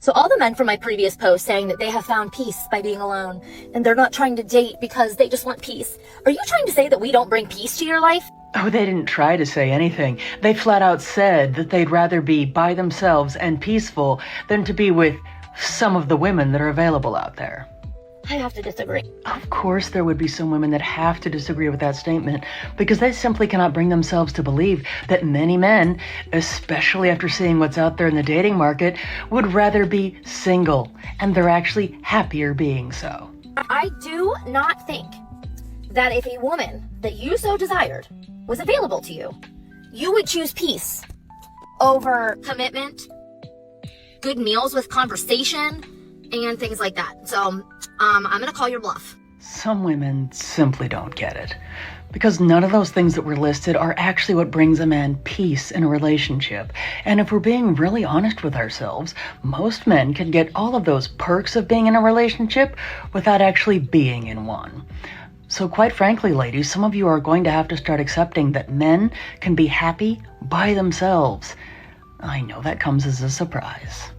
So all the men from my previous post saying that they have found peace by being alone and they're not trying to date because they just want peace. Are you trying to say that we don't bring peace to your life? Oh, they didn't try to say anything. They flat out said that they'd rather be by themselves and peaceful than to be with some of the women that are available out there. I have to disagree. Of course there would be some women that have to disagree with that statement because they simply cannot bring themselves to believe that many men, especially after seeing what's out there in the dating market, would rather be single, and they're actually happier being so. I do not think that if a woman that you so desired was available to you, you would choose peace over commitment, good meals with conversation, and things like that. So I'm gonna call your bluff. Some women simply don't get it, because none of those things that were listed are actually what brings a man peace in a relationship. And if we're being really honest with ourselves, most men can get all of those perks of being in a relationship without actually being in one. So quite frankly, ladies, some of you are going to have to start accepting that men can be happy by themselves. I know that comes as a surprise.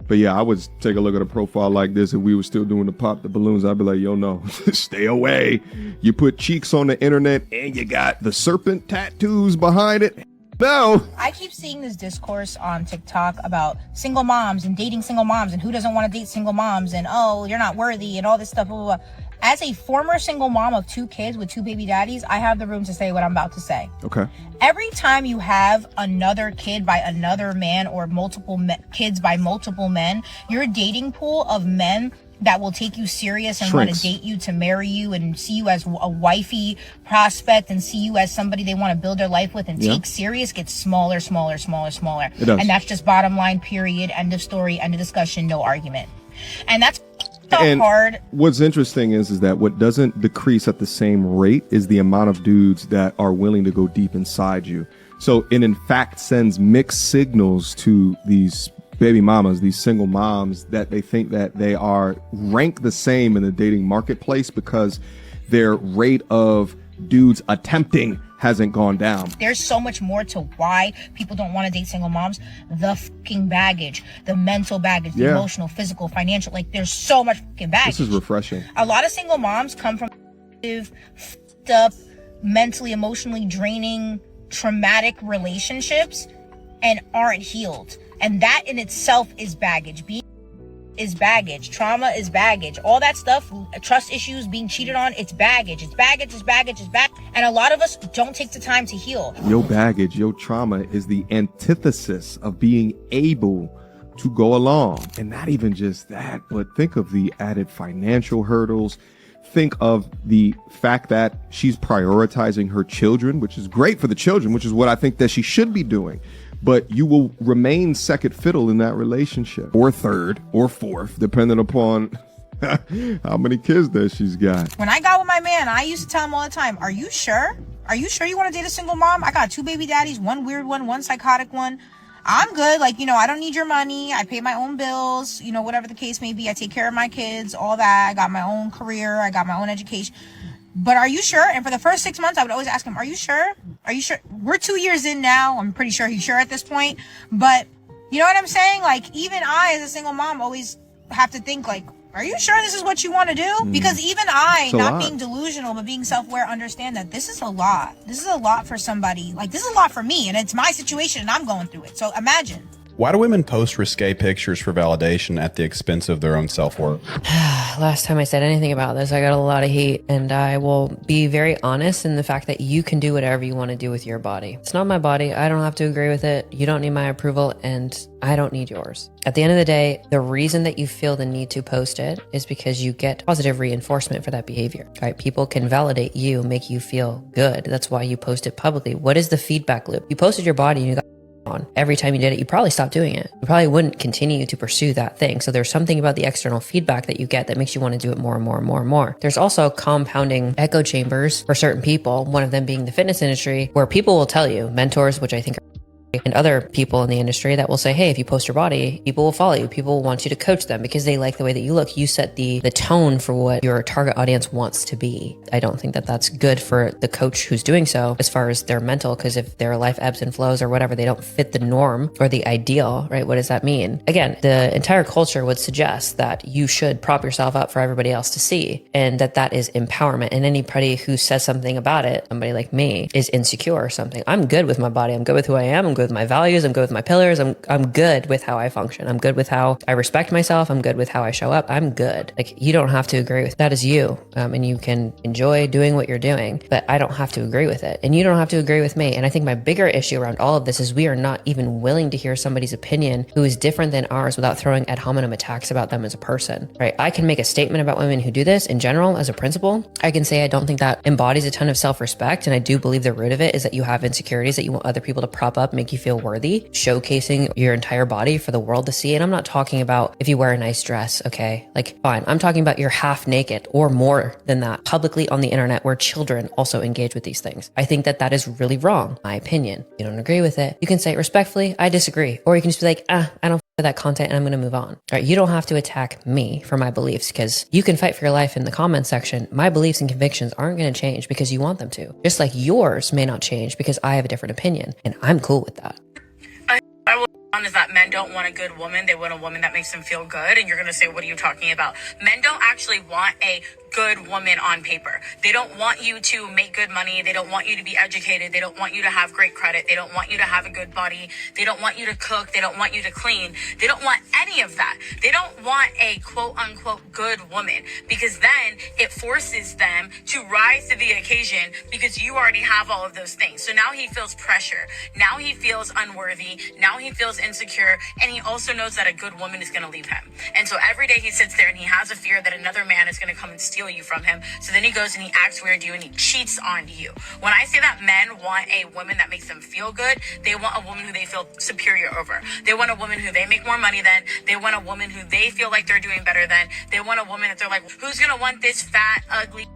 But yeah, I would take a look at a profile like this if we were still doing the pop the balloons. I'd be like, yo, no, stay away. You put cheeks on the internet and you got the serpent tattoos behind it. No. I keep seeing this discourse on TikTok about single moms and dating single moms and who doesn't want to date single moms and, oh, you're not worthy and all this stuff, blah, blah, blah. As a former single mom of 2 kids with 2 baby daddies, I have the room to say what I'm about to say. Okay. Every time you have another kid by another man or multiple kids by multiple men, your dating pool of men that will take you serious and want to date you, to marry you and see you as a wifey prospect and see you as somebody they want to build their life with and take serious gets smaller, smaller, smaller, smaller. It does. And that's just bottom line, period, end of story, end of discussion, no argument. And that's hard. What's interesting is that what doesn't decrease at the same rate is the amount of dudes that are willing to go deep inside you. So it in fact sends mixed signals to these baby mamas, these single moms, that they think that they are ranked the same in the dating marketplace because their rate of dudes attempting hasn't gone down. There's so much more to why people don't want to date single moms. The fucking baggage, the mental baggage, the emotional, physical, financial, like there's so much fucking baggage. This is refreshing. A lot of single moms come from fucked up, mentally, emotionally draining, traumatic relationships and aren't healed. And that in itself is baggage. Is baggage. Trauma is baggage. All that stuff, trust issues, being cheated on, it's baggage. It's baggage, it's baggage, it's baggage. And a lot of us don't take the time to heal. Your baggage, your trauma is the antithesis of being able to go along. And not even just that, but think of the added financial hurdles. Think of the fact that she's prioritizing her children, which is great for the children, which is what I think that she should be doing. But you will remain second fiddle in that relationship, or third or fourth, depending upon how many kids that she's got. When I got with my man, I used to tell him all the time, are you sure? Are you sure you want to date a single mom? I got 2 baby daddies, 1 weird one, 1 psychotic one. I'm good. Like, you know, I don't need your money. I pay my own bills, you know, whatever the case may be. I take care of my kids, all that. I got my own career. I got my own education. But are you sure? And for the first 6 months, I would always ask him, are you sure? Are you sure? We're 2 years in now. I'm pretty sure he's sure at this point. But you know what I'm saying? Like, even I, as a single mom, always have to think, like, are you sure this is what you want to do? Because even I, not being delusional, but being self-aware, understand that this is a lot. This is a lot for somebody. Like, this is a lot for me. And it's my situation and I'm going through it. So imagine. Why do women post risque pictures for validation at the expense of their own self-worth? Last time I said anything about this, I got a lot of heat, and I will be very honest in the fact that you can do whatever you want to do with your body. It's not my body. I don't have to agree with it. You don't need my approval, and I don't need yours. At the end of the day, the reason that you feel the need to post it is because you get positive reinforcement for that behavior, right? People can validate you, make you feel good. That's why you post it publicly. What is the feedback loop? You posted your body and you got on. Every time you did it, you probably stopped doing it. You probably wouldn't continue to pursue that thing. So there's something about the external feedback that you get that makes you want to do it more and more and more and more. There's also compounding echo chambers for certain people, one of them being the fitness industry, where people will tell you, mentors, which I think are and other people in the industry that will say, hey, if you post your body, people will follow you. People will want you to coach them because they like the way that you look. You set the tone for what your target audience wants to be. I don't think that that's good for the coach who's doing so as far as their mental, because if their life ebbs and flows or whatever, they don't fit the norm or the ideal, right? What does that mean? Again, the entire culture would suggest that you should prop yourself up for everybody else to see, and that is empowerment. And anybody who says something about it, somebody like me, is insecure or something. I'm good with my body. I'm good with who I am. I'm good with my values. I'm good with my pillars. I'm good with how I function. I'm good with how I respect myself. I'm good with how I show up. I'm good. Like, you don't have to agree with that. Is you. And you can enjoy doing what you're doing, but I don't have to agree with it. And you don't have to agree with me. And I think my bigger issue around all of this is we are not even willing to hear somebody's opinion who is different than ours without throwing ad hominem attacks about them as a person, right? I can make a statement about women who do this in general as a principle. I can say I don't think that embodies a ton of self-respect. And I do believe the root of it is that you have insecurities that you want other people to prop up, make you feel worthy, showcasing your entire body for the world to see. And I'm not talking about if you wear a nice dress, okay? Like, fine. I'm talking about you're half naked or more than that publicly on the internet where children also engage with these things. I think that that is really wrong, my opinion. You don't agree with it, you can say it respectfully, I disagree. Or you can just be like, I don't for that content and I'm going to move on. All right, you don't have to attack me for my beliefs, because you can fight for your life in the comment section. My beliefs and convictions aren't going to change because you want them to. Just like yours may not change because I have a different opinion, and I'm cool with that. I will on is that men don't want a good woman. They want a woman that makes them feel good. And you're going to say, what are you talking about? Men don't actually want a good woman on paper. They don't want you to make good money. They don't want you to be educated. They don't want you to have great credit. They don't want you to have a good body. They don't want you to cook. They don't want you to clean. They don't want any of that. They don't want a quote unquote good woman, because then it forces them to rise to the occasion because you already have all of those things. So now he feels pressure. Now he feels unworthy. Now he feels insecure. And he also knows that a good woman is going to leave him. And so every day he sits there and he has a fear that another man is going to come and steal you from him. So then he goes and he acts weird to you and he cheats on you. When I say that men want a woman that makes them feel good, they want a woman who they feel superior over. They want a woman who they make more money than. They want a woman who they feel like they're doing better than. They want a woman that they're like, who's gonna want this fat, ugly,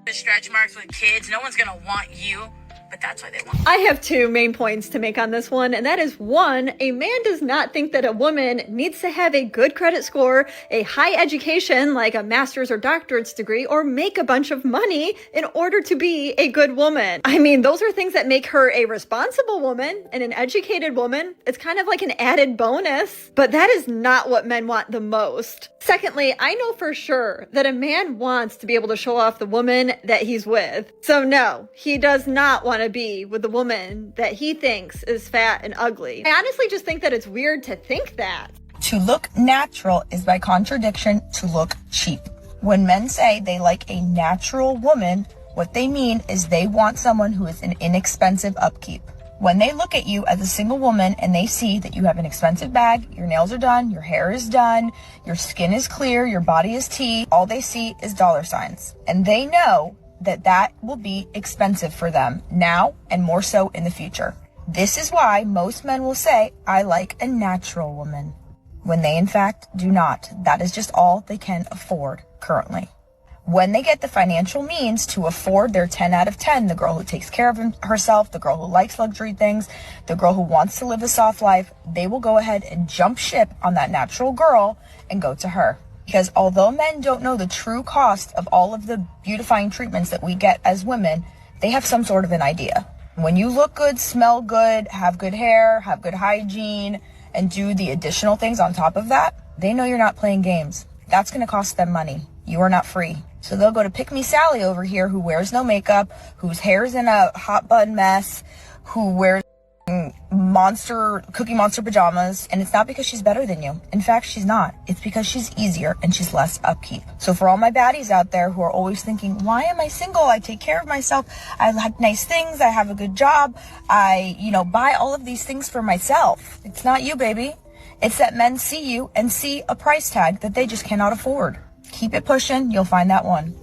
stretch marks with kids? No one's gonna want you. But that's why they want. I have two main points to make on this one, and that is, one, a man does not think that a woman needs to have a good credit score, a high education like a master's or doctorate's degree, or make a bunch of money in order to be a good woman. I mean, those are things that make her a responsible woman and an educated woman. It's kind of like an added bonus, but that is not what men want the most. Secondly, I know for sure that a man wants to be able to show off the woman that he's with. So no, he does not want to be with the woman that he thinks is fat and ugly. I honestly just think that it's weird to think that. To look natural is by contradiction to look cheap. When men say they like a natural woman, what they mean is they want someone who is an inexpensive upkeep. When they look at you as a single woman and they see that you have an expensive bag, your nails are done, your hair is done, your skin is clear, your body is tea, all they see is dollar signs. And they know that that will be expensive for them now and more so in the future. This is why most men will say, I like a natural woman, when they in fact do not. That is just all they can afford currently. When they get the financial means to afford their 10 out of 10, the girl who takes care of herself, the girl who likes luxury things, the girl who wants to live a soft life, they will go ahead and jump ship on that natural girl and go to her. Because although men don't know the true cost of all of the beautifying treatments that we get as women, they have some sort of an idea. When you look good, smell good, have good hair, have good hygiene, and do the additional things on top of that, they know you're not playing games. That's going to cost them money. You are not free. So they'll go to Pick Me Sally over here, who wears no makeup, whose hair's in a hot bun mess, who wears Cookie Monster pajamas, and it's not because she's better than you. In fact, she's not. It's because she's easier and she's less upkeep. So for all my baddies out there who are always thinking, why am I single? I take care of myself. I like nice things. I have a good job. I, buy all of these things for myself. It's not you, baby. It's that men see you and see a price tag that they just cannot afford. Keep it pushing. You'll find that one.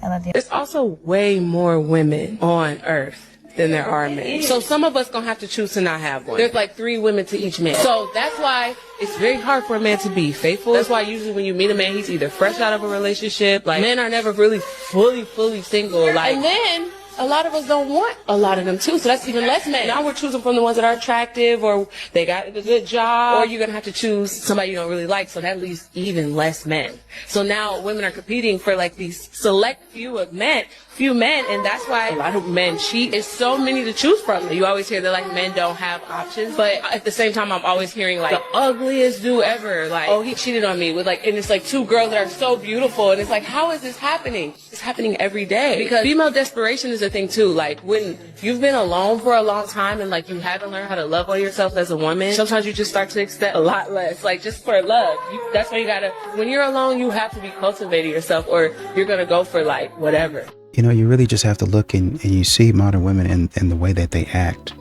I love you. There's also way more women on Earth than there are men. So some of us gonna have to choose to not have one. There's like 3 women to each man. So that's why it's very hard for a man to be faithful. That's why usually when you meet a man, he's either fresh out of a relationship. Like, men are never really fully single. Like, and then a lot of us don't want a lot of them too, so that's even less men. Now we're choosing from the ones that are attractive, or they got a good job, or you're gonna have to choose somebody you don't really like, so that leaves even less men. So now women are competing for like these select few men, and that's why a lot of men cheat. It's so many to choose from. You always hear that like men don't have options, but at the same time I'm always hearing like the ugliest dude ever, like, oh, he cheated on me with like, and it's like two girls that are so beautiful, and it's like, how is this happening? It's happening every day, because female desperation is a thing too. Like when you've been alone for a long time and like you haven't learned how to love on yourself as a woman, sometimes you just start to expect a lot less, like just for love. That's why you gotta, when you're alone, you have to be cultivating yourself, or you're gonna go for like whatever. You know, you really just have to look and you see modern women and the way that they act.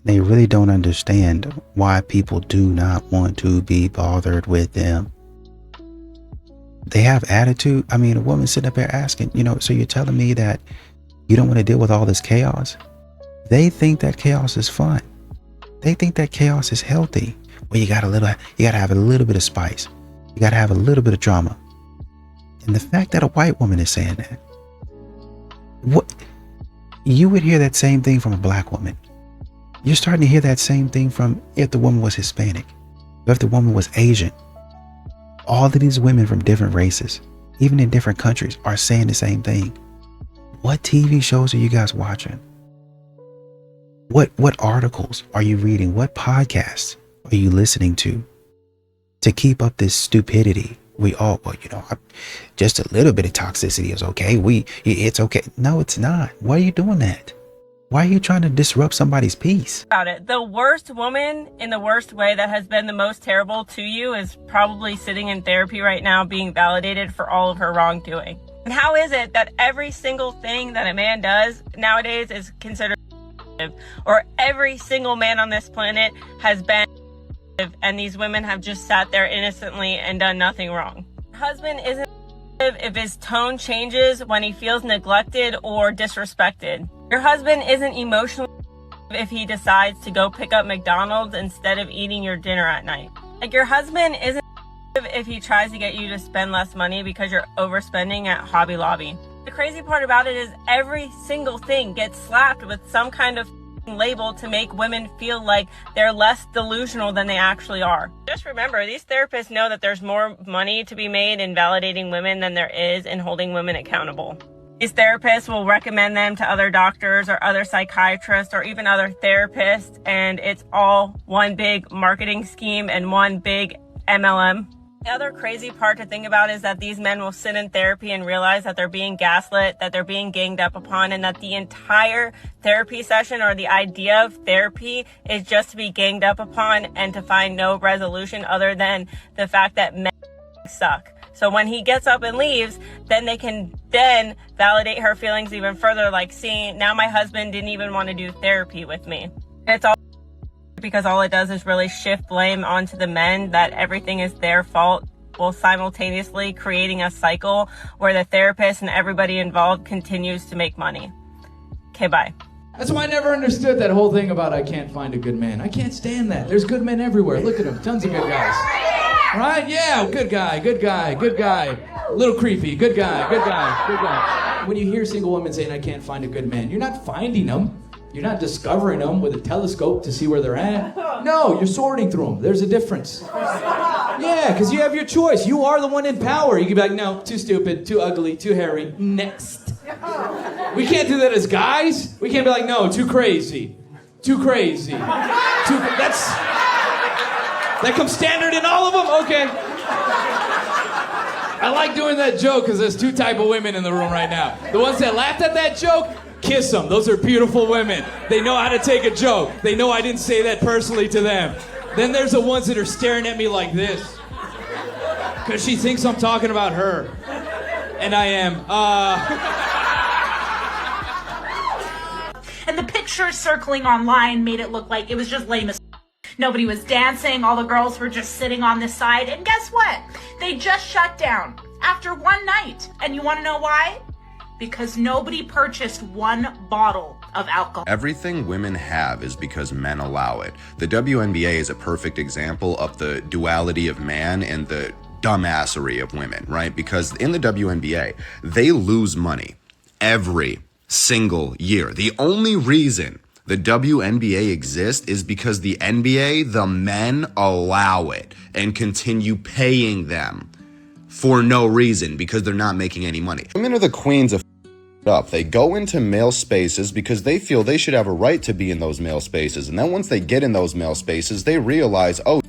They really don't understand why people do not want to be bothered with them. They have attitude. I mean, a woman sitting up there asking, you know, so you're telling me that you don't want to deal with all this chaos? They think that chaos is fun. They think that chaos is healthy. Well, you gotta have a little bit of spice. You gotta have a little bit of drama. And the fact that a white woman is saying that, what you would hear that same thing from a black woman. You're starting to hear that same thing from if the woman was Hispanic, if the woman was Asian. All of these women from different races, even in different countries, are saying the same thing. What TV shows are you guys watching? What articles are you reading? What podcasts are you listening to keep up this stupidity? We all, well, you know, just a little bit of toxicity is okay. It's okay. No, it's not. Why are you doing that? Why are you trying to disrupt somebody's peace? About it. The worst woman in the worst way that has been the most terrible to you is probably sitting in therapy right now being validated for all of her wrongdoing. And how is it that every single thing that a man does nowadays is considered, or every single man on this planet has been, and these women have just sat there innocently and done nothing wrong? Husband isn't if his tone changes when he feels neglected or disrespected. Your husband isn't emotional if he decides to go pick up McDonald's instead of eating your dinner at night. Like, your husband isn't if he tries to get you to spend less money because you're overspending at Hobby Lobby. The crazy part about it is every single thing gets slapped with some kind of label to make women feel like they're less delusional than they actually are. Just remember, these therapists know that there's more money to be made in validating women than there is in holding women accountable. These therapists will recommend them to other doctors or other psychiatrists or even other therapists, and it's all one big marketing scheme and one big MLM. The other crazy part to think about is that these men will sit in therapy and realize that they're being gaslit, that they're being ganged up upon, and that the entire therapy session or the idea of therapy is just to be ganged up upon and to find no resolution other than the fact that men suck. So when he gets up and leaves, then they can then validate her feelings even further, like, see, now my husband didn't even want to do therapy with me. It's all because all it does is really shift blame onto the men, that everything is their fault, while simultaneously creating a cycle where the therapist and everybody involved continues to make money. Okay, bye. That's why I never understood that whole thing about I can't find a good man. I can't stand that. There's good men everywhere. Look at them. Tons of good guys. Right? Yeah, good guy, good guy, good guy. A little creepy. Good guy, good guy, good guy. When you hear single women saying I can't find a good man, you're not finding them. You're not discovering them with a telescope to see where they're at. No, you're sorting through them. There's a difference. Yeah, because you have your choice. You are the one in power. You can be like, no, too stupid, too ugly, too hairy. Next. We can't do that as guys. We can't be like, no, too crazy. Too crazy. That comes standard in all of them? Okay. I like doing that joke because there's two type of women in the room right now. The ones that laughed at that joke, kiss them. Those are beautiful women. They know how to take a joke. They know I didn't say that personally to them. Then there's the ones that are staring at me like this. Because she thinks I'm talking about her. And I am. And the pictures circling online made it look like it was just lame as nobody was dancing. All the girls were just sitting on the side. And guess what? They just shut down after one night. And you want to know why? Because nobody purchased one bottle of alcohol. Everything women have is because men allow it. The WNBA is a perfect example of the duality of man and the dumbassery of women, right? Because in the WNBA, they lose money every single year. The only reason the WNBA exists is because the NBA, the men, allow it and continue paying them for no reason because they're not making any money. Women are the queens of up. They go into male spaces because they feel they should have a right to be in those male spaces. And then once they get in those male spaces, they realize, oh,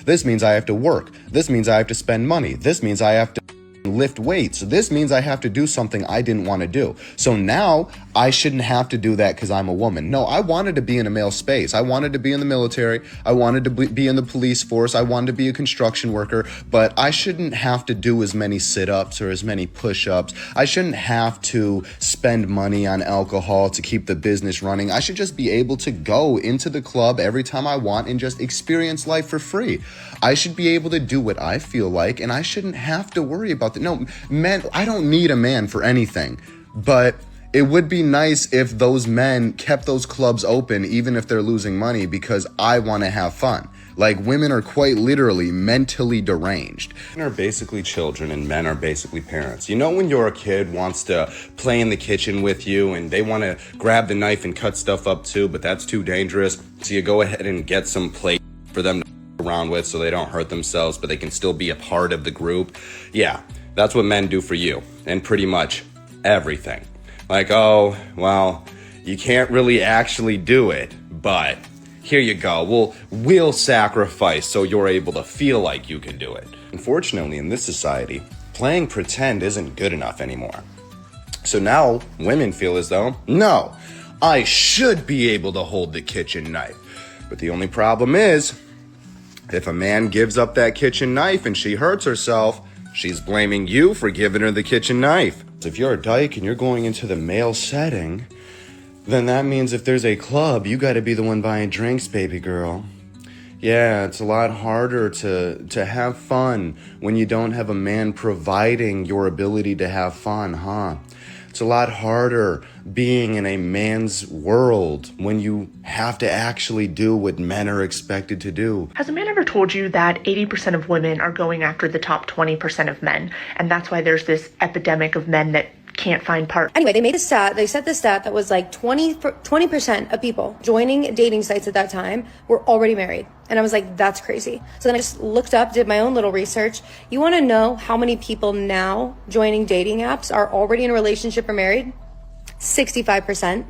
this means I have to work. This means I have to spend money. This means I have to lift weights. This means I have to do something I didn't want to do. So now I shouldn't have to do that because I'm a woman. No, I wanted to be in a male space. I wanted to be in the military. I wanted to be in the police force. I wanted to be a construction worker, but I shouldn't have to do as many sit-ups or as many push-ups. I shouldn't have to spend money on alcohol to keep the business running. I should just be able to go into the club every time I want and just experience life for free. I should be able to do what I feel like, and I shouldn't have to worry about that. No, men, I don't need a man for anything, but it would be nice if those men kept those clubs open even if they're losing money because I want to have fun. Like, women are quite literally mentally deranged. Men are basically children and men are basically parents. You know when your kid wants to play in the kitchen with you and they want to grab the knife and cut stuff up too, but that's too dangerous, so you go ahead and get some plate for them to around with so they don't hurt themselves, but they can still be a part of the group. Yeah, that's what men do for you, and pretty much everything. Like, oh, well, you can't really actually do it, but here you go. We'll sacrifice so you're able to feel like you can do it. Unfortunately, in this society, playing pretend isn't good enough anymore. So now women feel as though, no, I should be able to hold the kitchen knife. But the only problem is, if a man gives up that kitchen knife and she hurts herself, she's blaming you for giving her the kitchen knife. If you're a dyke and you're going into the male setting, then that means if there's a club, you gotta be the one buying drinks, baby girl. Yeah, it's a lot harder to have fun when you don't have a man providing your ability to have fun, huh? It's a lot harder being in a man's world when you have to actually do what men are expected to do. Has a man ever told you that 80% of women are going after the top 20% of men? And that's why there's this epidemic of men that can't find partners. Anyway, they set the stat that was like 20% of people joining dating sites at that time were already married. And I was like, that's crazy. So then I just looked up, did my own little research. You want to know how many people now joining dating apps are already in a relationship or married? 65%.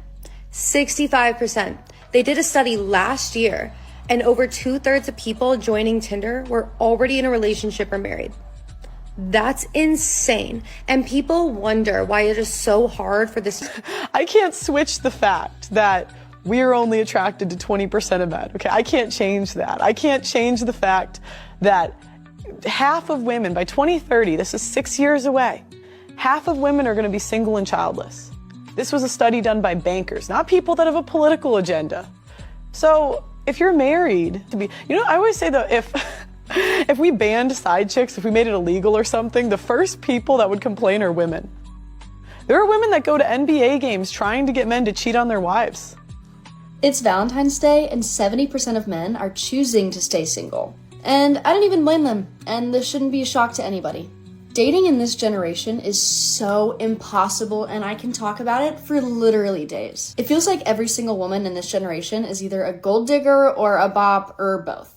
65%. They did a study last year, and over 2/3 of people joining Tinder were already in a relationship or married. That's insane. And people wonder why it is so hard for this. I can't switch the fact that we're only attracted to 20% of men. Okay, I can't change that. I can't change the fact that half of women by 2030, this is 6 years away, half of women are going to be single and childless. This was a study done by bankers, not people that have a political agenda. So if you're married to be, I always say though, if we banned side chicks, if we made it illegal or something, the first people that would complain are women. There are women that go to NBA games trying to get men to cheat on their wives. It's Valentine's Day and 70% of men are choosing to stay single. And I don't even blame them, and this shouldn't be a shock to anybody. Dating in this generation is so impossible, and I can talk about it for literally days. It feels like every single woman in this generation is either a gold digger or a bop or both.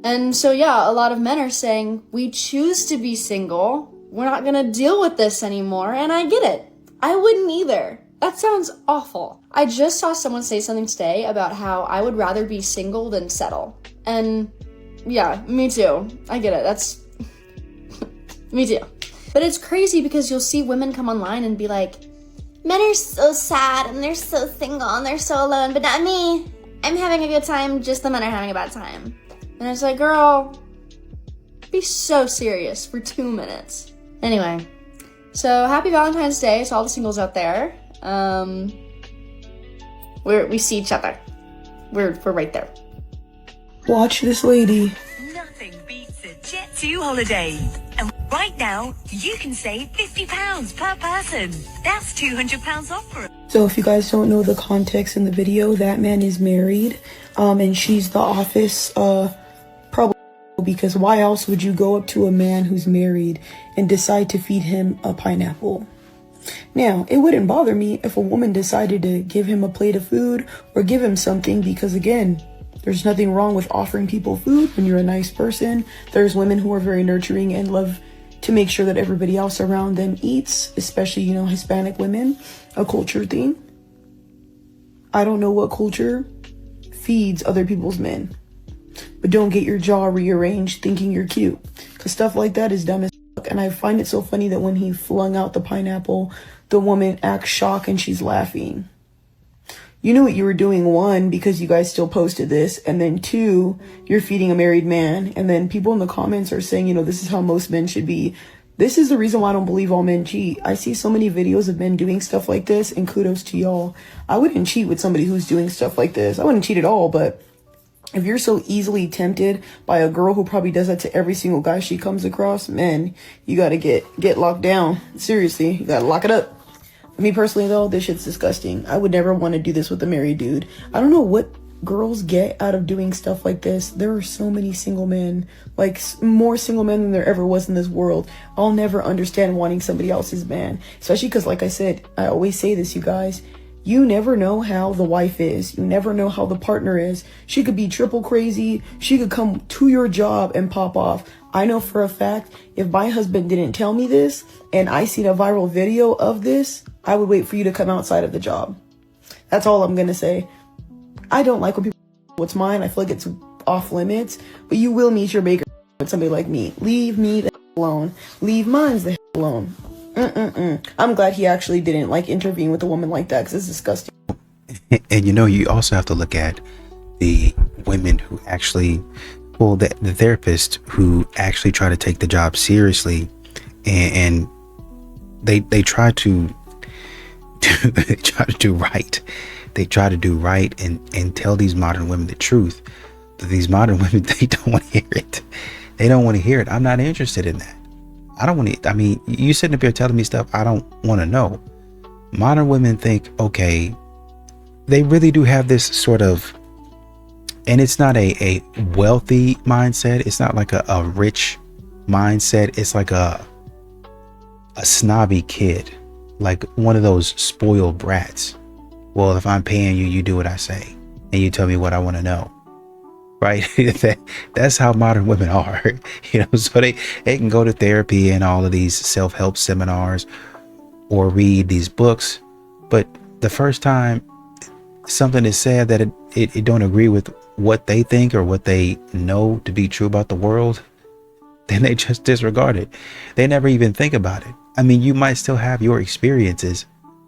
And so yeah, a lot of men are saying, we choose to be single, we're not gonna deal with this anymore, and I get it. I wouldn't either. That sounds awful. I just saw someone say something today about how I would rather be single than settle. And yeah, me too. I get it. That's me too. But it's crazy because you'll see women come online and be like, men are so sad and they're so single and they're so alone, but not me. I'm having a good time, just the men are having a bad time. And it's like, girl, be so serious for 2 minutes. Anyway, so happy Valentine's Day to all the singles out there. We see each other. We're right there. Watch this lady. Nothing beats a Jet2 holiday. And right now, you can save £50 per person. That's £200 off for it. So if you guys don't know the context in the video, that man is married, and she's the office, probably, because why else would you go up to a man who's married and decide to feed him a pineapple? Now, it wouldn't bother me if a woman decided to give him a plate of food or give him something, because again, there's nothing wrong with offering people food when you're a nice person. There's women who are very nurturing and love to make sure that everybody else around them eats, especially, you know, Hispanic women, a culture thing. I don't know what culture feeds other people's men, but don't get your jaw rearranged thinking you're cute, because stuff like that is dumb as fuck. And I find it so funny that when he flung out the pineapple, the woman acts shocked and she's laughing. You knew what you were doing, one, because you guys still posted this, and then two, you're feeding a married man, and then people in the comments are saying, you know, this is how most men should be. This is the reason why I don't believe all men cheat. I see so many videos of men doing stuff like this, and kudos to y'all. I wouldn't cheat with somebody who's doing stuff like this. I wouldn't cheat at all, but if you're so easily tempted by a girl who probably does that to every single guy she comes across, man, you gotta get locked down. Seriously, you gotta lock it up. Me personally, though, this shit's disgusting. I would never want to do this with a married dude. I don't know what girls get out of doing stuff like this. There are so many single men, like more single men than there ever was in this world. I'll never understand wanting somebody else's man, especially because, like I said, I always say this, you guys, you never know how the wife is. You never know how the partner is. She could be triple crazy. She could come to your job and pop off. I know for a fact, if my husband didn't tell me this and I seen a viral video of this, I would wait for you to come outside of the job. That's all I'm going to say. I don't like when people what's mine. I feel like it's off limits, but you will meet your maker with somebody like me. Leave me the alone. Leave mine the alone. I'm glad he actually didn't like intervene with a woman like that, because it's disgusting. And you know, you also have to look at the women who actually, well, the therapist who actually try to take the job seriously, and they try to they try to do right. They try to do right and tell these modern women the truth. But these modern women, they don't want to hear it. They don't want to hear it. I'm not interested in that. I don't want to. I mean, you sitting up here telling me stuff I don't want to know. Modern women think, okay, they really do have this sort of, and it's not a wealthy mindset. It's not like a rich mindset. It's like a snobby kid, like one of those spoiled brats. Well, if I'm paying you, you do what I say, and you tell me what I want to know. Right? That's how modern women are, you know, so they can go to therapy and all of these self-help seminars or read these books. But the first time something is said that it don't agree with what they think or what they know to be true about the world, then they just disregard it. They never even think about it. I mean, you might still have your experiences,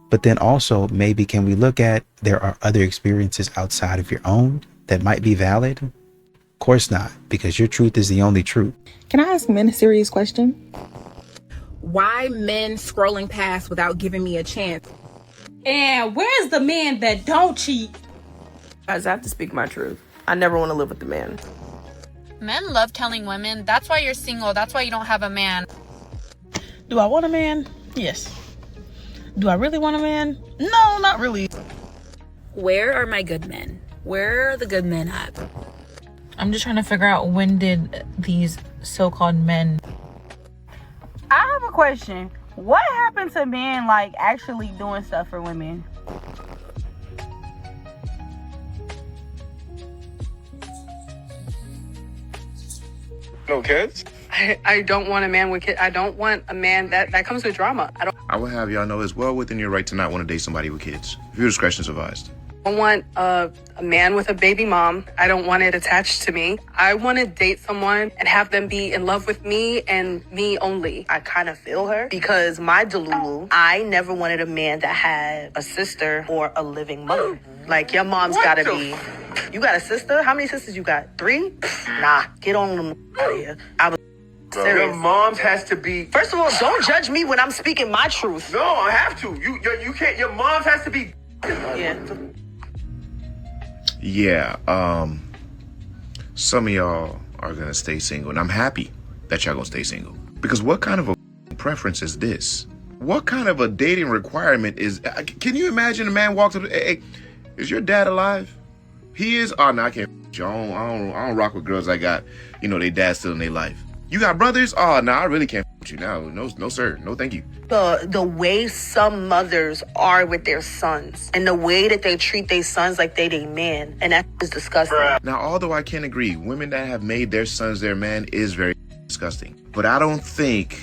but then also maybe can we look at there are other experiences outside of your own that might be valid? Of course not, because your truth is the only truth. Can I ask men a serious question? Why men scrolling past without giving me a chance? And where's the men that don't cheat? Guys, I have to speak my truth. I never want to live with a man. Men love telling women, that's why you're single, that's why you don't have a man. Do I want a man? Yes. Do I really want a man? No, not really. Where are my good men? Where are the good men at? I'm just trying to figure out, when did these so-called men... I have a question. What happened to men like actually doing stuff for women? No kids? I don't want a man with kids. I don't want a man that comes with drama. I will have y'all know it's well within your right to not want to date somebody with kids. Viewer discretion is advised. I don't want a man with a baby mom. I don't want it attached to me. I want to date someone and have them be in love with me and me only. I kind of feel her because my Delulu, I never wanted a man that had a sister or a living mother. Like, your mom's gotta be... You got a sister? How many sisters you got? 3? Nah, get on them out of here. I was serious. Your mom's has to be... First of all, don't judge me when I'm speaking my truth. No, I have to. You can't... Your mom's has to be... Yeah, some of y'all are gonna stay single, and I'm happy that y'all gonna stay single. Because what kind of a preference is this? What kind of a dating requirement is... Can you imagine a man walks up, hey, is your dad alive? He is? Oh, no, I can't. I don't rock with girls that got, you know, they dad still in their life. You got brothers? Oh, no, I really can't. with you now. No, sir. No, thank you. The way some mothers are with their sons and the way that they treat their sons like they man, and that is disgusting. Now, although I can agree, women that have made their sons their man is very disgusting. But I don't think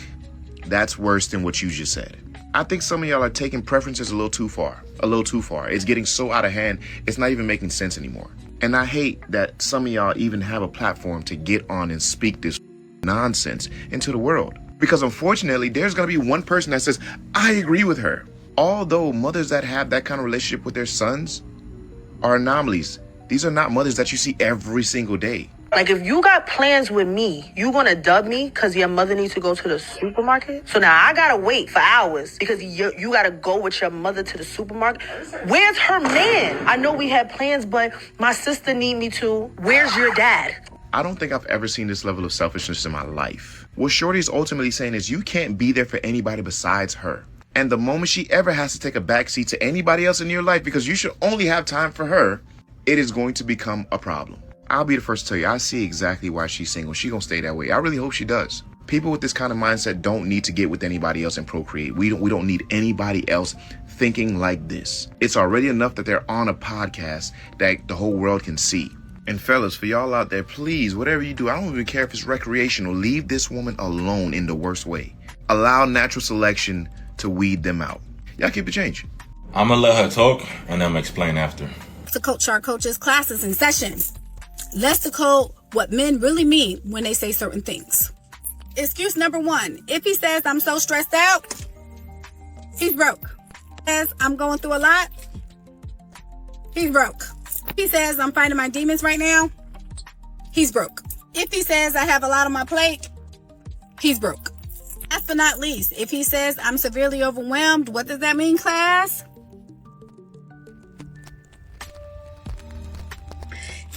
that's worse than what you just said. I think some of y'all are taking preferences a little too far. It's getting so out of hand, it's not even making sense anymore. And I hate that some of y'all even have a platform to get on and speak this nonsense into the world. Because unfortunately, there's going to be one person that says, I agree with her. Although mothers that have that kind of relationship with their sons are anomalies. These are not mothers that you see every single day. Like, if you got plans with me, you gonna dub me because your mother needs to go to the supermarket? So now I gotta wait for hours because you gotta go with your mother to the supermarket? Where's her man? I know we had plans, but my sister need me to. Where's your dad? I don't think I've ever seen this level of selfishness in my life. What Shorty's ultimately saying is you can't be there for anybody besides her. And the moment she ever has to take a backseat to anybody else in your life because you should only have time for her, it is going to become a problem. I'll be the first to tell you, I see exactly why she's single. She gonna stay that way. I really hope she does. People with this kind of mindset don't need to get with anybody else and procreate. We don't need anybody else thinking like this. It's already enough that they're on a podcast that the whole world can see. And fellas, for y'all out there, please, whatever you do, I don't even care if it's recreational, leave this woman alone in the worst way. Allow natural selection to weed them out. Y'all keep the change. I'm gonna let her talk and I'm gonna explain after. To coach our coaches' classes and sessions. Let's decode what men really mean when they say certain things. Excuse number 1. If he says I'm so stressed out, he's broke. Says I'm going through a lot, he's broke. If he says I'm fighting my demons right now, he's broke. If he says I have a lot on my plate, he's broke. Last but not least, if he says I'm severely overwhelmed, what does that mean, class?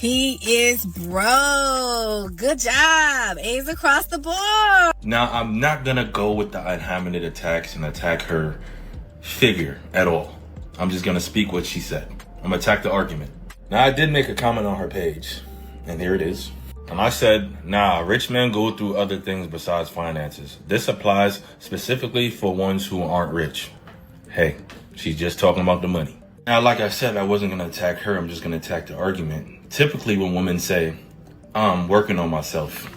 He is broke. Good job. A's across the board. Now, I'm not gonna go with the unhammered attacks and attack her figure at all. I'm just gonna speak what she said. I'm gonna attack the argument. Now, I did make a comment on her page, and here it is. And I said, nah, rich men go through other things besides finances. This applies specifically for ones who aren't rich. Hey, she's just talking about the money. Now, like I said, I wasn't gonna attack her. I'm just gonna attack the argument. Typically, when women say, I'm working on myself,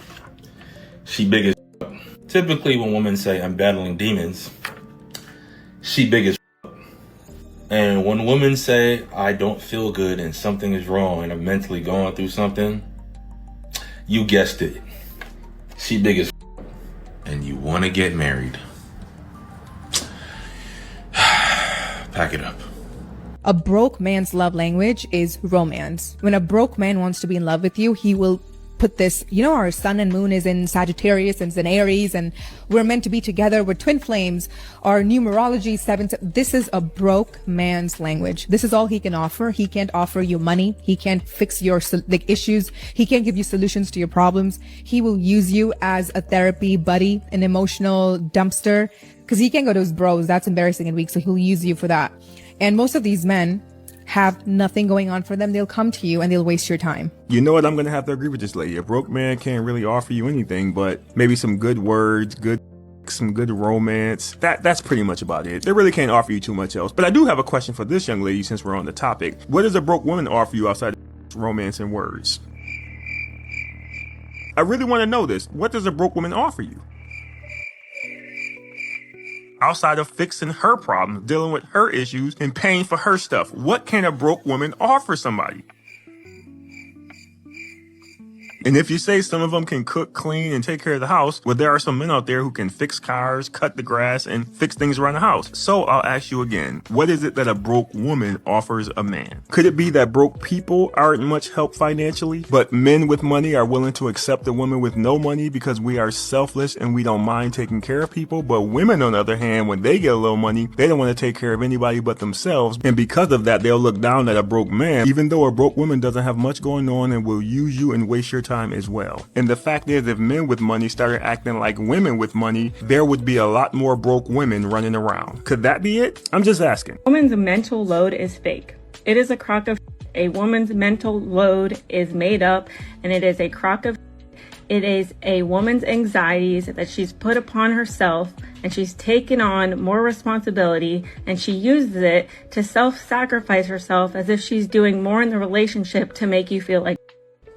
she big as f***. Typically, when women say, I'm battling demons, she big as f***. And when women say, I don't feel good and something is wrong and I'm mentally going through something, you guessed it. She big as f***. And you want to get married. Pack it up. A broke man's love language is romance. When a broke man wants to be in love with you, he will put this, our sun and moon is in Sagittarius and it's in Aries and we're meant to be together. We're twin flames. Our numerology 7. This is a broke man's language. This is all he can offer. He can't offer you money. He can't fix your issues. He can't give you solutions to your problems. He will use you as a therapy buddy, an emotional dumpster, because he can't go to his bros. That's embarrassing and weak. So he'll use you for that. And most of these men have nothing going on for them. They'll come to you and they'll waste your time. You know what? I'm going to have to agree with this lady. A broke man can't really offer you anything, but maybe some good words, some good romance. That's pretty much about it. They really can't offer you too much else. But I do have a question for this young lady since we're on the topic. What does a broke woman offer you outside of romance and words? I really want to know this. What does a broke woman offer you? Outside of fixing her problems, dealing with her issues, and paying for her stuff, what can a broke woman offer somebody? And if you say some of them can cook, clean, and take care of the house, well, there are some men out there who can fix cars, cut the grass, and fix things around the house. So I'll ask you again, what is it that a broke woman offers a man? Could it be that broke people aren't much help financially, but men with money are willing to accept a woman with no money because we are selfless and we don't mind taking care of people? But women, on the other hand, when they get a little money, they don't want to take care of anybody but themselves. And because of that, they'll look down at a broke man, even though a broke woman doesn't have much going on and will use you and waste your time as well. And the fact is, if men with money started acting like women with money, there would be a lot more broke women running around. Could that be it? I'm just asking. A woman's mental load is fake. It is a crock of. A woman's mental load is made up, and it is a crock of. It is a woman's anxieties that she's put upon herself, and she's taken on more responsibility, and she uses it to self-sacrifice herself as if she's doing more in the relationship to make you feel like.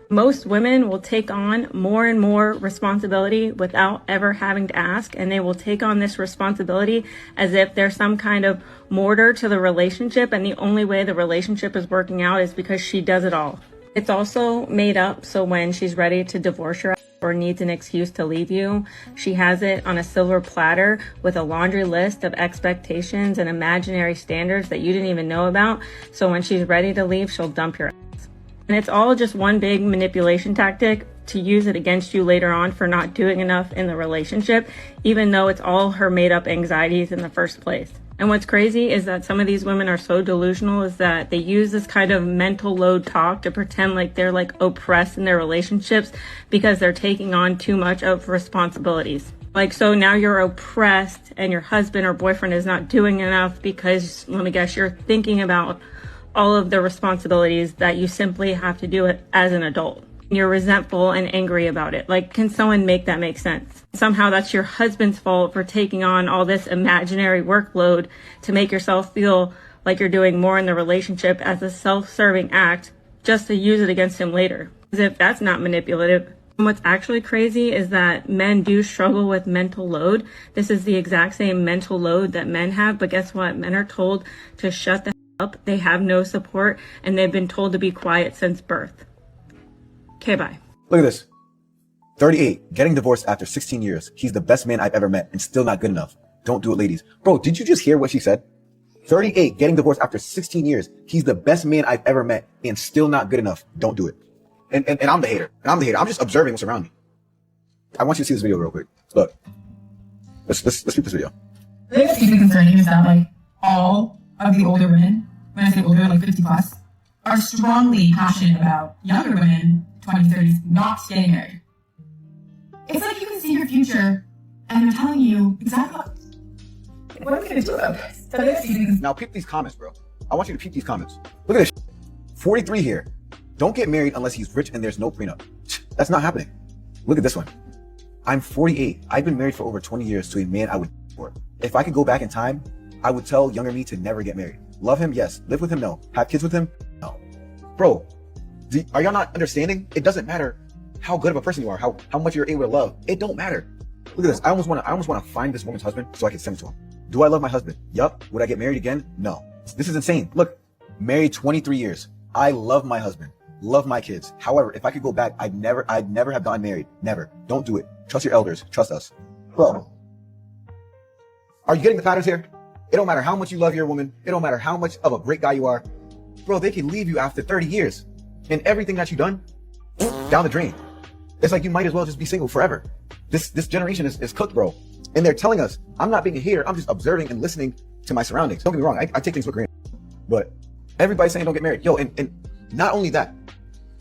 Most women will take on more and more responsibility without ever having to ask, and they will take on this responsibility as if there's some kind of mortar to the relationship, and the only way the relationship is working out is because she does it all. It's also made up so when she's ready to divorce your or needs an excuse to leave you, she has it on a silver platter with a laundry list of expectations and imaginary standards that you didn't even know about. So when she's ready to leave, she'll dump your ass. And it's all just one big manipulation tactic to use it against you later on for not doing enough in the relationship, even though it's all her made up anxieties in the first place. And what's crazy is that some of these women are so delusional is that they use this kind of mental load talk to pretend like they're like oppressed in their relationships because they're taking on too much of responsibilities. Like, so now you're oppressed and your husband or boyfriend is not doing enough because, let me guess, you're thinking about all of the responsibilities that you simply have to do it as an adult. You're resentful and angry about it. Like, can someone make that make sense? Somehow that's your husband's fault for taking on all this imaginary workload to make yourself feel like you're doing more in the relationship as a self-serving act just to use it against him later. As if that's not manipulative. And what's actually crazy is that men do struggle with mental load. This is the exact same mental load that men have, but guess what? Men are told to shut the up. They have no support, and they've been told to be quiet since birth. Okay, bye. Look at this. 38, getting divorced after 16 years. He's the best man I've ever met and still not good enough. Don't do it, ladies. Bro, did you just hear what she said? 38, getting divorced after 16 years. He's the best man I've ever met and still not good enough. Don't do it. And I'm the hater. I'm just observing what's around me. I want you to see this video real quick. Look. Let's keep this video. The biggest thing concerning is that, like, all of the older women, when I say older, like 50 plus, are strongly passionate about younger women, 20s, 30s, not staying married. It's like you can see your future and they're telling you exactly what are we going to do about this? Now peep these comments, bro. I want you to peep these comments. Look at this. 43 here. Don't get married unless he's rich and there's no prenup. That's not happening. Look at this one. I'm 48. I've been married for over 20 years to a man I would for. If I could go back in time, I would tell younger me to never get married. Love him, yes. Live with him, no. Have kids with him, no. Bro, are y'all not understanding? It doesn't matter how good of a person you are, how much you're able to love. It don't matter. Look at this. I almost want to find this woman's husband so I can send it to him. Do I love my husband? Yup. Would I get married again? No. This is insane. Look, married 23 years. I love my husband. Love my kids. However, if I could go back, I'd never have gotten married. Never. Don't do it. Trust your elders. Trust us. Bro, are you getting the patterns here? It don't matter how much you love your woman. It don't matter how much of a great guy you are. Bro, they can leave you after 30 years. And everything that you've done, down the drain. It's like you might as well just be single forever. This generation is cooked, bro. And they're telling us, I'm not being a hater. I'm just observing and listening to my surroundings. Don't get me wrong. I take things for granted. But everybody's saying don't get married. Yo, and not only that,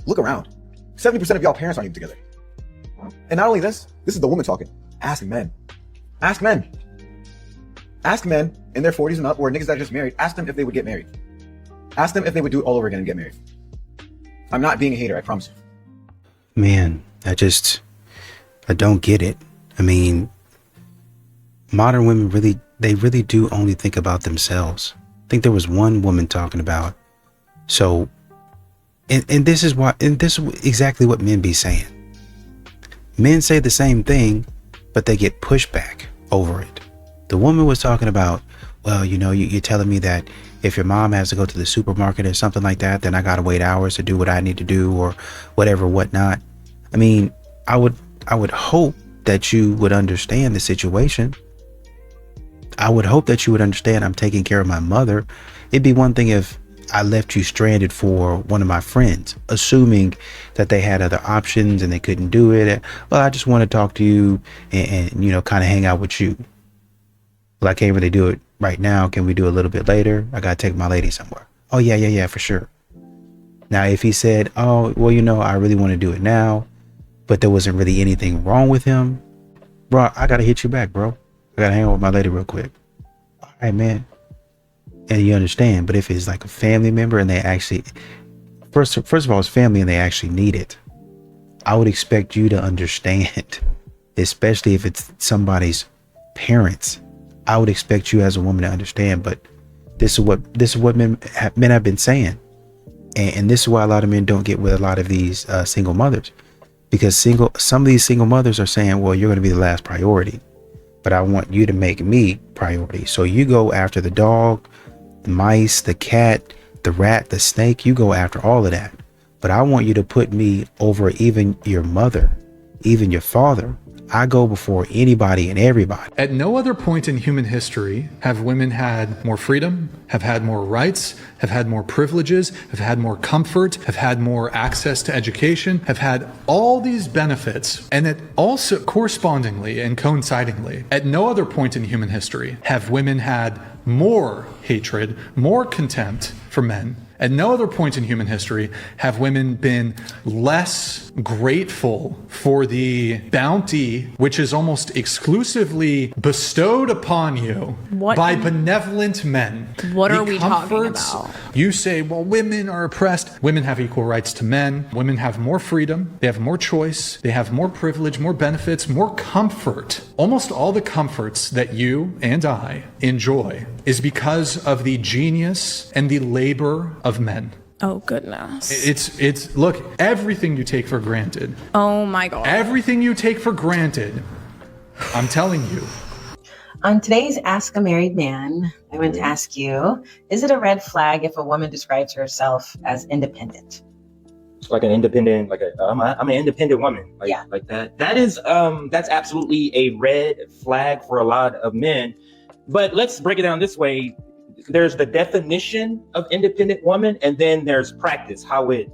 look around. 70% of y'all parents aren't even together. And not only this is the woman talking. Ask men. Ask men. Ask men in their 40s and up, or niggas that are just married, ask them if they would get married. Ask them if they would do it all over again and get married. I'm not being a hater, I promise you. Man, I don't get it. I mean, modern women really do only think about themselves. I think there was one woman talking about, so, and this is exactly what men be saying. Men say the same thing, but they get pushback over it. The woman was talking about, well, you know, you're telling me that if your mom has to go to the supermarket or something like that, then I gotta wait hours to do what I need to do or whatever, whatnot. I mean, I would hope that you would understand the situation. I would hope that you would understand I'm taking care of my mother. It'd be one thing if I left you stranded for one of my friends, assuming that they had other options and they couldn't do it. Well, I just want to talk to you and you know, kind of hang out with you. Well, I can't really do it right now. Can we do a little bit later? I gotta take my lady somewhere. Oh yeah, for sure. Now, if he said, oh, well, you know, I really want to do it now, but there wasn't really anything wrong with him, bro, I gotta hit you back, bro. I gotta hang out with my lady real quick. All right, man. And you understand, but if it's like a family member and they actually, first of all, it's family and they actually need it. I would expect you to understand, especially if it's somebody's parents. I would expect you as a woman to understand, but this is what men have been saying. And this is why a lot of men don't get with a lot of these single mothers, because some of these single mothers are saying, well, you're going to be the last priority, but I want you to make me priority. So you go after the dog, the mice, the cat, the rat, the snake, you go after all of that. But I want you to put me over even your mother, even your father. I go before anybody and everybody. At no other point in human history have women had more freedom, have had more rights, have had more privileges, have had more comfort, have had more access to education, have had all these benefits. And it also correspondingly and coincidingly, at no other point in human history have women had more hatred, more contempt for men. At no other point in human history have women been less grateful for the bounty which is almost exclusively bestowed upon you by benevolent men. What are we talking about? You say, well, women are oppressed. Women have equal rights to men. Women have more freedom. They have more choice. They have more privilege, more benefits, more comfort. Almost all the comforts that you and I enjoy is because of the genius and the labor of men. Oh, goodness. It's look, everything you take for granted. Oh, my God. Everything you take for granted, I'm telling you. On today's Ask a Married Man, I want to ask you, is it a red flag if a woman describes herself as independent? Like an independent, I'm an independent woman. Like that. That is, that's absolutely a red flag for a lot of men. But let's break it down this way. There's the definition of independent woman, and then there's practice, how it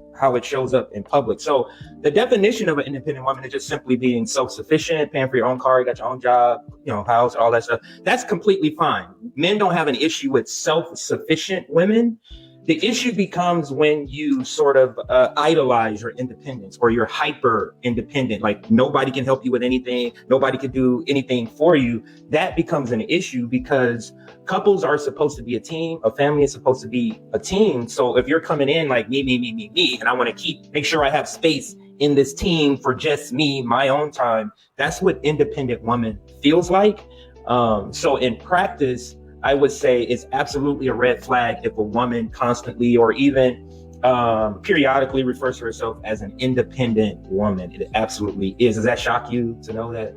shows up in public. So the definition of an independent woman is just simply being self-sufficient, paying for your own car, you got your own job, house, all that stuff. That's completely fine. Men don't have an issue with self-sufficient women. The issue becomes when you sort of idolize your independence, or you're hyper independent, like nobody can help you with anything, nobody can do anything for you. That becomes an issue because couples are supposed to be a team, a family is supposed to be a team. So if you're coming in like me, and I want to make sure I have space in this team for just me, my own time, that's what independent woman feels like. So in practice, I would say it's absolutely a red flag if a woman constantly or even periodically refers to herself as an independent woman. It absolutely is. Does that shock you to know that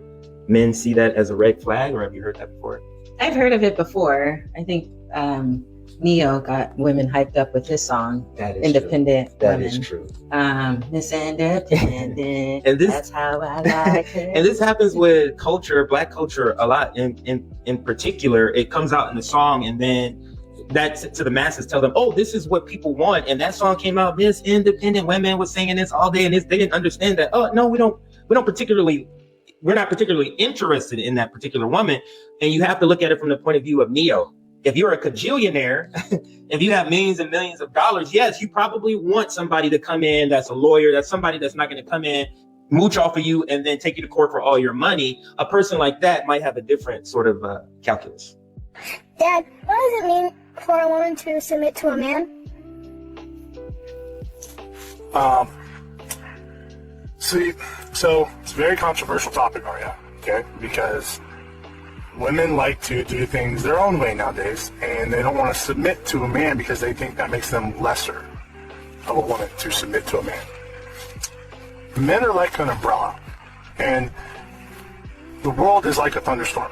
men see that as a red flag, or have you heard that before? I've heard of it before. I think Neo got women hyped up with his song, Independent True. That Woman. is true. Miss Independent, and that's how I like it. And this happens with culture, Black culture, a lot. In particular, it comes out in the song, and then that to the masses tell them, oh, this is what people want. And that song came out, Miss Independent Women was singing this all day, and they didn't understand that. Oh no, we're not particularly interested in that particular woman. And you have to look at it from the point of view of Neo. If you're a cajillionaire, if you have millions and millions of dollars, yes, you probably want somebody to come in that's a lawyer, that's somebody that's not going to come in, mooch off of you, and then take you to court for all your money. A person like that might have a different sort of calculus. Dad, what does it mean for a woman to submit to a man? So it's a very controversial topic, Aria, okay? Because women like to do things their own way nowadays, and they don't want to submit to a man because they think that makes them lesser of a woman to submit to a man. Men are like an umbrella, and the world is like a thunderstorm.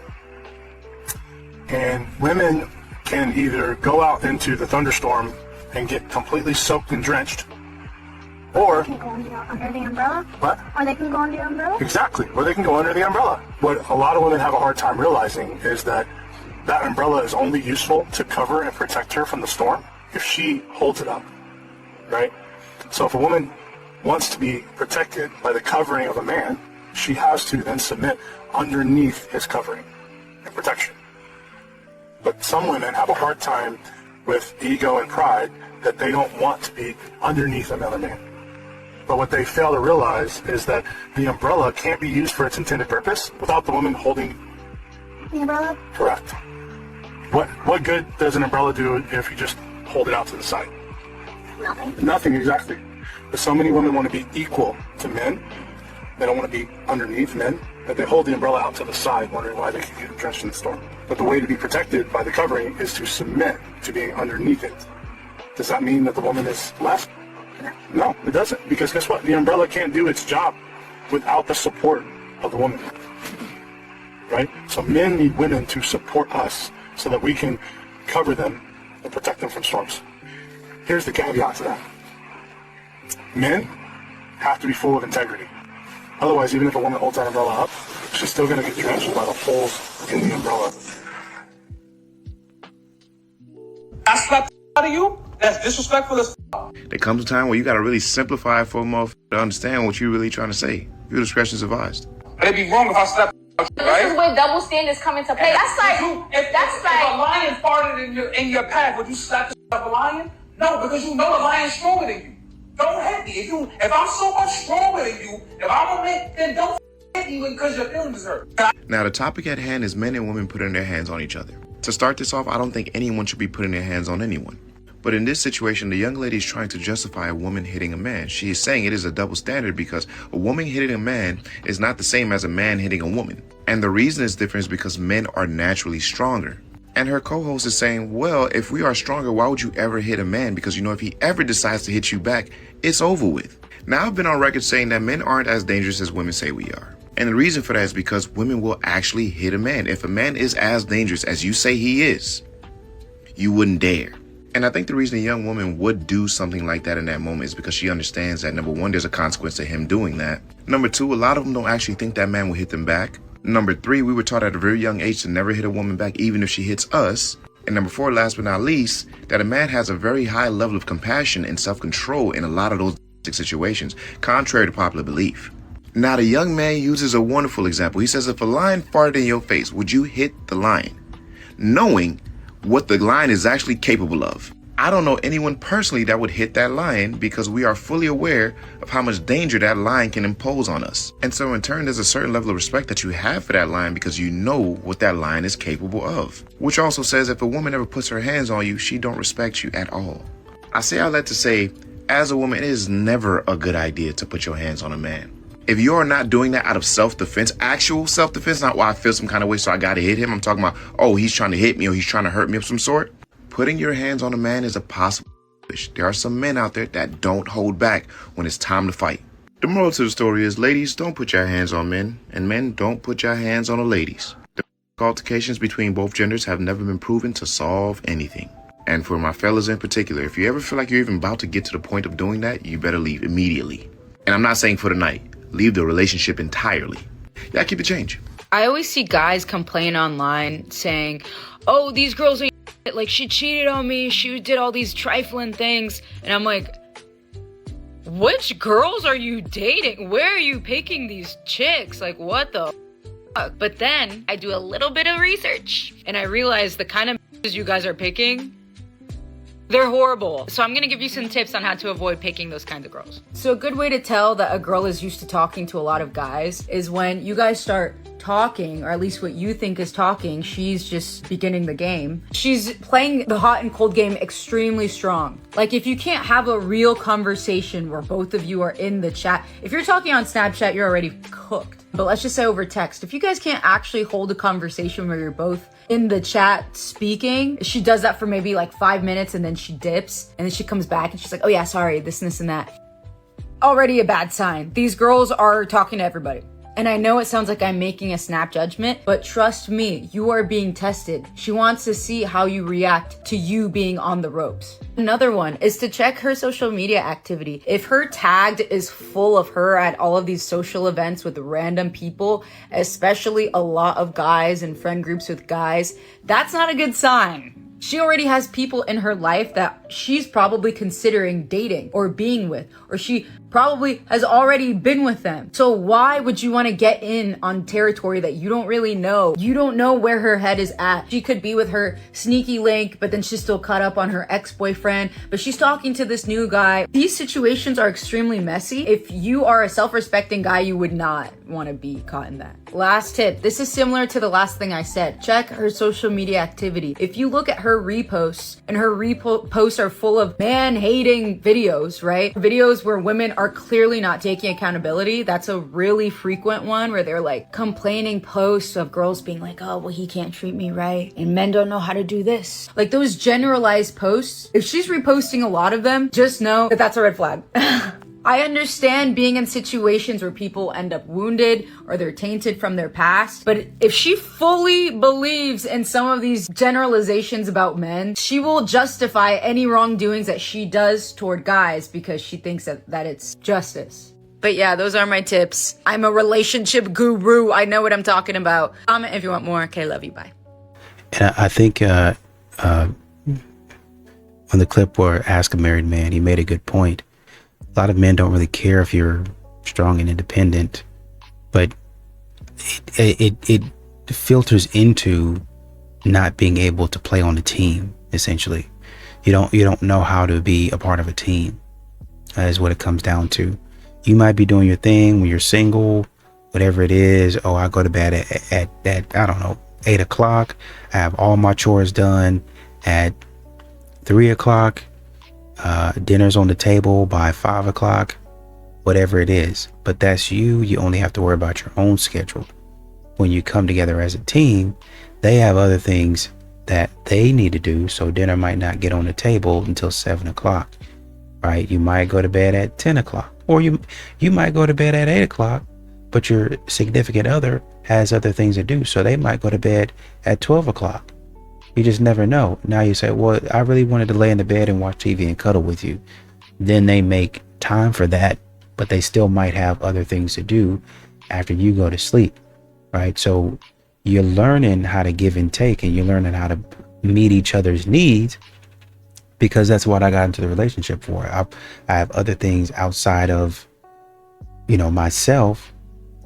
And women can either go out into the thunderstorm and get completely soaked and drenched, or They can go under the umbrella? What? Or they can go under the umbrella? Exactly, or they can go under the umbrella. What a lot of women have a hard time realizing is that that umbrella is only useful to cover and protect her from the storm if she holds it up, right? So if a woman wants to be protected by the covering of a man, she has to then submit underneath his covering and protection. But some women have a hard time with ego and pride that they don't want to be underneath another man. But what they fail to realize is that the umbrella can't be used for its intended purpose without the woman holding The umbrella? correct. What good does an umbrella do if you just hold it out to the side? Nothing. Nothing, exactly. But so many women want to be equal to men They don't want to be underneath men, that they hold the umbrella out to the side, wondering why they can get drenched in the storm. But the way to be protected by the covering is to submit to being underneath it. Does that mean that the woman is left? No, it doesn't. Because guess what? The umbrella can't do its job without the support of the woman. Right? So men need women to support us so that we can cover them and protect them from storms. Here's the caveat to that. Men have to be full of integrity. Otherwise, even if a woman holds that umbrella up, she's still going to get drenched by the holes in the umbrella. I slapped out of you? That's disrespectful as f***. There comes a time where you gotta really simplify it for a motherfucker to understand what you're really trying to say. Your discretion is advised. But it'd be wrong if I slapped out you, right? This is where double standards come into play. That's like, if a lion farted in your path, would you slap the shit out of a lion? No, because you know the lion's stronger than you. Don't hit me. If I'm so much stronger than you, if I'm a man, then don't hit me because your feelings hurt. Now, the topic at hand is men and women putting their hands on each other. To start this off, I don't think anyone should be putting their hands on anyone. But in this situation, the young lady is trying to justify a woman hitting a man. She is saying it is a double standard because a woman hitting a man is not the same as a man hitting a woman. And the reason it's different is because men are naturally stronger. And her co-host is saying, well, if we are stronger, why would you ever hit a man? Because, if he ever decides to hit you back, it's over with. Now, I've been on record saying that men aren't as dangerous as women say we are. And the reason for that is because women will actually hit a man. If a man is as dangerous as you say he is, you wouldn't dare. And I think the reason a young woman would do something like that in that moment is because she understands that, number one, there's a consequence to him doing that. Number two, a lot of them don't actually think that man will hit them back. Number three, we were taught at a very young age to never hit a woman back, even if she hits us. And number four, last but not least, that a man has a very high level of compassion and self-control in a lot of those situations, contrary to popular belief. Now, the young man uses a wonderful example. He says, if a lion farted in your face, would you hit the lion? Knowing what the lion is actually capable of. I don't know anyone personally that would hit that lion because we are fully aware of how much danger that lion can impose on us. And so in turn, there's a certain level of respect that you have for that lion because you know what that lion is capable of. Which also says if a woman ever puts her hands on you, she don't respect you at all. I say all that to say, as a woman, it is never a good idea to put your hands on a man. If you are not doing that out of self-defense, actual self-defense, not why I feel some kind of way so I gotta hit him. I'm talking about, oh, he's trying to hit me or he's trying to hurt me of some sort. Putting your hands on a man is a possible wish. There are some men out there that don't hold back when it's time to fight. The moral to the story is, ladies, don't put your hands on men, and men, don't put your hands on the ladies. The altercations between both genders have never been proven to solve anything. And for my fellas in particular, if you ever feel like you're even about to get to the point of doing that, you better leave immediately. And I'm not saying for the night. Leave the relationship entirely. Yeah, keep the change. I always see guys complain online saying, oh, these girls ain't shit. Like, she cheated on me. She did all these trifling things. And I'm like, which girls are you dating? Where are you picking these chicks? Like, what the fuck? But then I do a little bit of research and I realize the kind of you guys are picking, they're horrible. So I'm gonna give you some tips on how to avoid picking those kinds of girls. So a good way to tell that a girl is used to talking to a lot of guys is when you guys start talking, or at least what you think is talking, she's just beginning the game. She's playing the hot and cold game extremely strong. Like, if you can't have a real conversation where both of you are in the chat, if you're talking on Snapchat, you're already cooked. But let's just say over text, if you guys can't actually hold a conversation where you're both in the chat speaking, she does that for maybe like 5 minutes and then she dips and then she comes back and she's like, oh yeah, sorry, this and that. Already a bad sign. These girls are talking to everybody. And I know it sounds like I'm making a snap judgment, but trust me, you are being tested. She wants to see how you react to you being on the ropes. Another one is to check her social media activity. If her tagged is full of her at all of these social events with random people, especially a lot of guys and friend groups with guys, that's not a good sign. She already has people in her life that she's probably considering dating or being with, or she probably has already been with them. So why would you want to get in on territory that you don't really know? You don't know where her head is at. She could be with her sneaky link, but then she's still caught up on her ex-boyfriend, but she's talking to this new guy. These situations are extremely messy. If you are a self-respecting guy, you would not want to be caught in that. Last tip. This is similar to the last thing I said. Check her social media activity. If you look at her reposts, and her reposts are full of man-hating videos, right? Videos where women are clearly not taking accountability. That's a really frequent one where they're like complaining posts of girls being like, oh, well, he can't treat me right and men don't know how to do this. Like those generalized posts, if she's reposting a lot of them, just know that that's a red flag. I understand being in situations where people end up wounded or they're tainted from their past, but if she fully believes in some of these generalizations about men, she will justify any wrongdoings that she does toward guys because she thinks that it's justice. But yeah, those are my tips. I'm a relationship guru. I know what I'm talking about. Comment if you want more. Okay, love you. Bye. And I think on the clip where Ask a Married Man, he made a good point. A lot of men don't really care if you're strong and independent, but it filters into not being able to play on a team. Essentially, you don't know how to be a part of a team. Is what it comes down to. You might be doing your thing when you're single, whatever it is. Oh, I go to bed at I don't know, 8 o'clock. I have all my chores done at 3 o'clock. Dinner's on the table by 5 o'clock, whatever it is. But that's you. You only have to worry about your own schedule. When you come together as a team, they have other things that they need to do. So dinner might not get on the table until 7 o'clock, right? You might go to bed at 10 o'clock, or you might go to bed at 8 o'clock, but your significant other has other things to do. So they might go to bed at 12 o'clock. You just never know. Now you say, well, I really wanted to lay in the bed and watch TV and cuddle with you. Then they make time for that, but they still might have other things to do after you go to sleep, right? So you're learning how to give and take, and you're learning how to meet each other's needs, because that's what I got into the relationship for. I have other things outside of, myself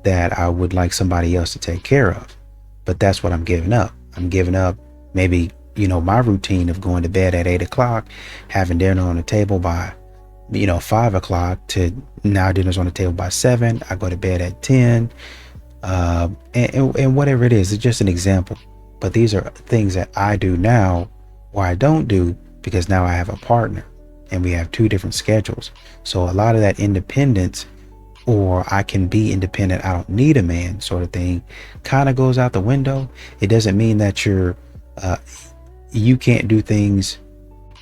that I would like somebody else to take care of. But that's what I'm giving up. I'm giving up maybe, my routine of going to bed at 8 o'clock, having dinner on the table by, 5 o'clock, to now dinner's on the table by 7. I go to bed at 10, and whatever it is. It's just an example. But these are things that I do now, or I don't do, because now I have a partner and we have two different schedules. So a lot of that independence, or I can be independent, I don't need a man sort of thing, kind of goes out the window. It doesn't mean that you can't do things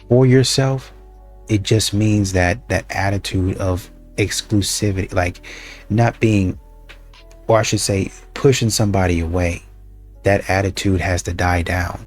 for yourself. It just means that that attitude of exclusivity, like not being, or I should say pushing somebody away, that attitude has to die down.